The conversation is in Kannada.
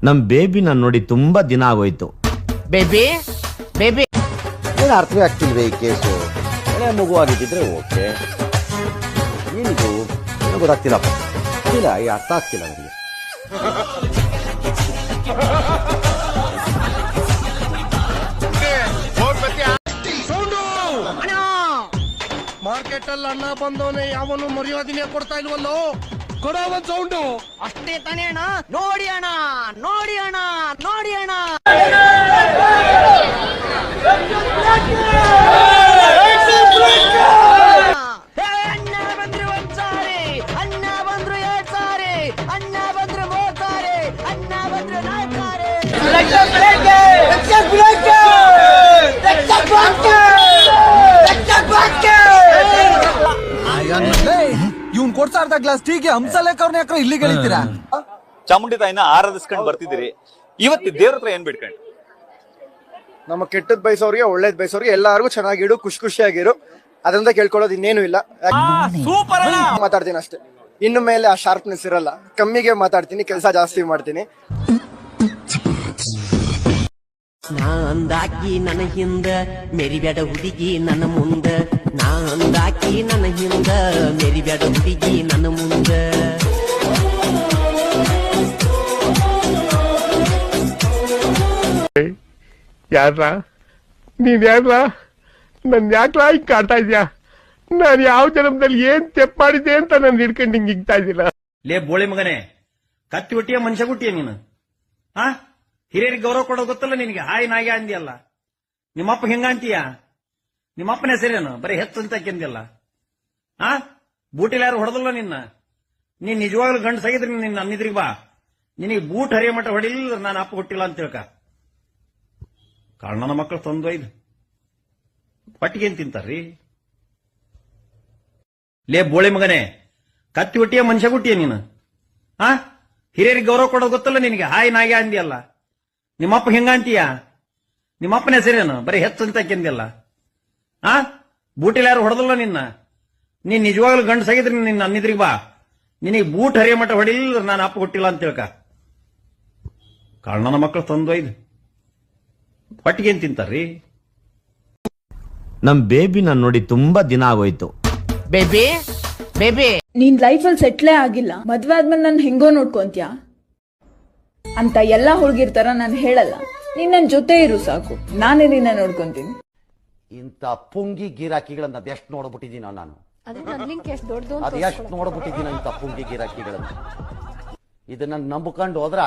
ನಮ್ ಬೇಬಿನ ನೋಡಿ ತುಂಬಾ ದಿನ ಆಗೋಯ್ತು. ಬೇಬಿ ಬೇಬಿ ಏನು ಅರ್ಥವೇ ಆಗ್ತಿಲ್ವೇ ಈ ಕೇಸು? ಮನೆ ಮಗು ಆಗಿದ್ದಿದ್ರೆ ಓಕೆ, ಏನಿದು ಏನು ಗೊತ್ತಾಗ್ತಿಲ್ಲಪ್ಪ. ಇಲ್ಲ, ಈ ಅರ್ಥ ಆಗ್ತಿಲ್ಲ ನನಗೆ. ಮಾರ್ಕೆಟ್ ಅಲ್ಲಿ ಅಣ್ಣ ಬಂದವನೇ ಯಾವನು ಮರ್ಯಾದಿನೇ ಕೊಡ್ತಾ ಇಲ್ವಲ್ಲೋ, ಕೊಡೋ ಒಂದ್ ಸೌಂಡು. ಅಷ್ಟೇ ತಾನೇ ಅಣ್ಣ? ನೋಡಿ ಅಣ್ಣ, ನೋಡಿ ಅಣ್ಣ, ನೋಡಿ ಅಣ್ಣ. ಅಣ್ಣ ಬಂದ್ರು ಒಂದ್ ಸಾರಿ, ಅಣ್ಣ ಬಂದ್ರು ಎರಡ್ ಸಾರಿ, ಅಣ್ಣ ಬಂದ್ರು ಮೂರ್ ಸಾರಿ, ಅಣ್ಣ ಬಂದ್ರು ನಾಲ್ಕು ಸಾರಿ. ಇವ್ನ್ ಕೊಡ್ತಾ ಇರ್ತ ಗ್ಲಾಸ್ ಟೀಗೆ ಹಂಸಲೇಖರ್ನ ಯಾಕ್ರ ಇಲ್ಲಿ ಗೆಳಿತೀರಾ? ಚಾಮುಂಡಿ ತಾಯಿನ ಆರಾಧಿಸ್ಕೊಂಡು ಬರ್ತಿದ್ದೀರಿ, ಇವತ್ತು ದೇವ್ರ ಹತ್ರ ಏನ್ ಬಿಡ್ಕೊಂಡು? ನಮ್ಮ ಕೆಟ್ಟದ್ ಬಯಸೋರಿಗೆ ಒಳ್ಳೇದ್ ಬಯಸೋರಿಗೆ ಎಲ್ಲಾರ್ಗು ಚೆನ್ನಾಗಿಡು, ಖುಷಿಯಾಗಿರು. ಅದರಿಂದ ಕೇಳ್ಕೊಳ್ಳೋದು ಇನ್ನೇನು ಇಲ್ಲ. ಮಾತಾಡ್ತೀನಿ ಅಷ್ಟೇ, ಇನ್ನು ಮೇಲೆ ಆ ಶಾರ್ಪ್ನೆಸ್ ಇರಲ್ಲ. ಕಮ್ಮಿಗೆ ಮಾತಾಡ್ತೀನಿ, ಕೆಲಸ ಜಾಸ್ತಿ ಮಾಡ್ತೀನಿ. ನಾ ಅಂದಾಕಿ ನನ್ನ ಹಿಂದ ಮೆರಿಬ್ಯಾಡ ಹುಡುಗಿ ನನ್ನ ಮುಂದ, ನಾ ಅಂದಾಕಿ ನನ್ನ ಹಿಂದ ಮೆರಿಬ್ಯಾಡ ಹುಡುಗಿ ನನ್ನ ಮುಂದ. ಯಾರ ನೀನ್ ಯಾರ? ನನ್ ಯಾಕ್ಲಾ ಹಿಂಗ್ ಕಾಡ್ತಾ ಇದ್ಯಾ? ನಾನ್ ಯಾವ ಜನ್ಮದಲ್ಲಿ ಏನ್ ತೆಪ್ಪ ಮಾಡಿದ್ದೆ ಅಂತ ನನ್ ಹಿಡ್ಕೊಂಡು ಹಿಂಗ್ ಹಿಗ್ತಾ ಇದ್ದಿಲ್ಲ. ಲೇ ಬೋಳಿ ಮಗನೇ, ಕತ್ತಿ ಹುಟ್ಟಿಯ ಮನುಷ್ಯ ಹುಟ್ಟಿಯ ನೀನು? ಹಾ, ಹಿರಿಯರಿಗೆ ಗೌರವ ಕೊಡೋದು ಗೊತ್ತಲ್ಲ ನಿನಗೆ? ಹಾಯ್ ನಾಯ ಅಂದಿಯಲ್ಲ, ನಿಮ್ಮಪ್ಪ ಹೆಂಗ ಅಂತೀಯ? ನಿಮ್ಮಪ್ಪನ ಹೆಸರೇನು? ಬರೀ ಹೆಚ್ಚಂತ ಅಂದಿಯಲ್ಲ. ಹಾ, ಬೂಟಿಲ್ ಯಾರು ಹೊಡೆದಲ್ಲ ನಿನ್ನ? ನೀನ್ ನಿಜವಾಗ್ಲೂ ಗಂಡು ಸಾಗಿದ್ರಿ ನಿನ್ನ ಅನ್ನಿದ್ರಿಗೆ ಬಾ, ನಿನಗೆ ಬೂಟ್ ಹರಿಯ ಮಟ್ಟ ಹೊಡಿಲಿಲ್ಲ ನಾನು ಅಪ್ಪ ಹುಟ್ಟಿಲ್ಲ ಅಂತ ತಿಳ್ಕ. ಕಾರಣನ ಮಕ್ಕಳು ತಂದೊಯ್ದು ಪಟ್ಟಿಗೆ ಏನ್ ತಿಂತಾರ್ರಿ? ಲೇ ಬೋಳಿ ಮಗನೇ, ಕತ್ತಿ ಹುಟ್ಟಿಯ ಮನುಷ್ಯ ಹುಟ್ಟಿಯ ನೀನು? ಹಾ, ಹಿರಿಯರಿಗೆ ಗೌರವ ಕೊಡೋದು ಗೊತ್ತಲ್ಲ ನಿನಗೆ? ಹಾಯ್ ನಾಯ ಅಂದಿಯಲ್ಲ, ನಿಮ್ಮಪ್ಪ ಹೆಂಗ ಅಂತೀಯ? ನಿಮ್ಮಪ್ಪನ ಹೆಸರೇನು? ಬರೀ ಹೆಚ್ಚಂತ ಅಂದಿಯಲ್ಲ. ಹಾ, ಬೂಟಿಲ್ ಯಾರು ಹೊಡೆದಲ್ಲ ನಿನ್ನ? ನೀನ್ ನಿಜವಾಗ್ಲೂ ಗಂಡು ಸಾಗಿದ್ರಿ ನಿನ್ನ ಅನ್ನಿದ್ರಿಗೆ ಬಾ, ನಿನಗೆ ಬೂಟ್ ಹರಿಯ ಮಟ್ಟ ಹೊಡಿಲಿಲ್ಲ ನಾನು ಅಪ್ಪ ಹುಟ್ಟಿಲ್ಲ ಅಂತ ತಿಳ್ಕ. ಕಾರಣನ ಮಕ್ಕಳು ತಂದೊಯ್ದು ಪಟ್ಟಿಗೆ ಏನ್ ತಿಂತಾರ್ರಿ? ನಮ್ ಬೇಬಿನ ನೋಡಿ ತುಂಬಾ ದಿನ ಆಗೋಯ್ತು. ಬೇಬಿ ಬೇಬಿ ನೀನ್ ಲೈಫಲ್ಲಿ ಸೆಟ್ಲೇ ಆಗಿಲ್ಲ, ಮದ್ವೆ ಆದ್ಮೇಲೆ ನನ್ ಹೆಂಗೋ ನೋಡ್ಕೊಂತ್ಯಾ ಅಂತ ಎಲ್ಲಾ ಹುಡುಗಿರ್ತಾರ ನಾನು ಹೇಳಲ್ಲ. ನೀನ್ ನನ್ ಜೊತೆ ಇರು ಸಾಕು, ನಾನೇ ನಿನ್ನ ನೋಡ್ಕೊಂತೀನಿ. ಇಂಥ ಪುಂಗಿ ಗಿರಾಕಿಗಳನ್ನ ಅದೆಷ್ಟು ನೋಡ್ಬಿಟ್ಟಿದ್ದೀನೋ ನಾನು, ಅದು ಎಷ್ಟು ನೋಡ್ಬಿಟ್ಟಿದ್ದೀನೋ ಇಂಥ ಪುಂಗಿ ಗಿರಾಕಿಗಳನ್ನ. ಇದನ್ನ ನಂಬ್ಕೊಂಡು ಹೋದ್ರೆ